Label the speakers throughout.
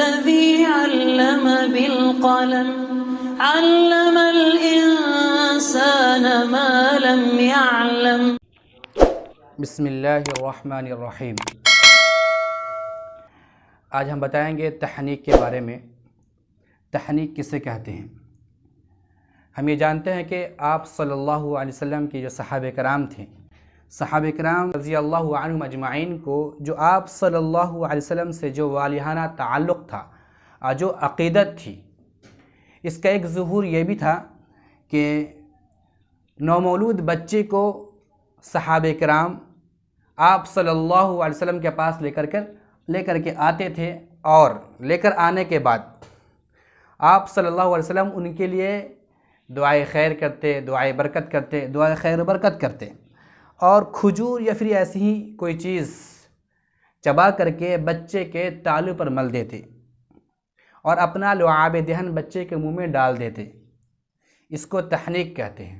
Speaker 1: الذي علم بالقلم علم الإنسان ما لم يعلم.
Speaker 2: بسم اللہ الرحمن الرحیم. آج ہم بتائیں گے تحنیک کے بارے میں. تحنیک کسے کہتے ہیں؟ ہم یہ جانتے ہیں کہ آپ صلی اللہ علیہ وسلم کے جو صحابہ کرام تھے، صحابہ کرام رضی اللہ عنہم اجمعین کو جو آپ صلی اللہ علیہ وسلم سے جو والہانہ تعلق تھا، جو عقیدت تھی، اس کا ایک ظہور یہ بھی تھا کہ نومولود بچے کو صحابہ کرام آپ صلی اللہ علیہ وسلم کے پاس لے کر کے آتے تھے، اور لے کر آنے کے بعد آپ صلی اللہ علیہ وسلم ان کے لیے دعائے خیر کرتے، دعائے برکت کرتے، دعائے خیر و برکت کرتے، اور کھجور یا پھر ایسی ہی کوئی چیز چبا کر کے بچے کے تالو پر مل دیتے اور اپنا لعاب دہن بچے کے منہ میں ڈال دیتے. اس کو تحنیک کہتے ہیں.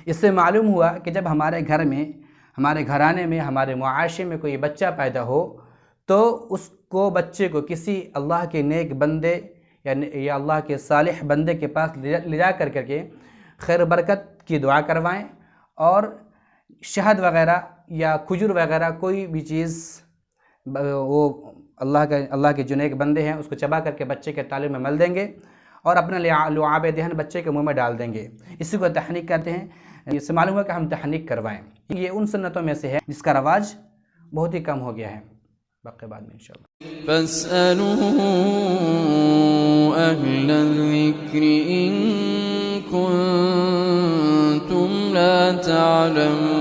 Speaker 2: اس سے معلوم ہوا کہ جب ہمارے گھر میں، ہمارے گھرانے میں، ہمارے معاشرے میں کوئی بچہ پیدا ہو تو اس کو بچے کو کسی اللہ کے نیک بندے یا اللہ کے صالح بندے کے پاس لے جا کر کے خیر و برکت کی دعا کروائیں، اور شہد وغیرہ یا کھجور وغیرہ کوئی بھی چیز وہ اللہ کے جو نیک بندے ہیں اس کو چبا کر کے بچے کے تالے میں مل دیں گے اور اپنا لعاب دہن بچے کے منہ میں ڈال دیں گے. اسی کو تحنیک کہتے ہیں. اس سے معلوم ہے کہ ہم تحنیک کروائیں. یہ ان سنتوں میں سے ہے جس کا رواج بہت ہی کم ہو گیا ہے. باقی بعد میں انشاءاللہ.
Speaker 1: فاسألوا أهل الذكر إن كنتم لا تعلمون.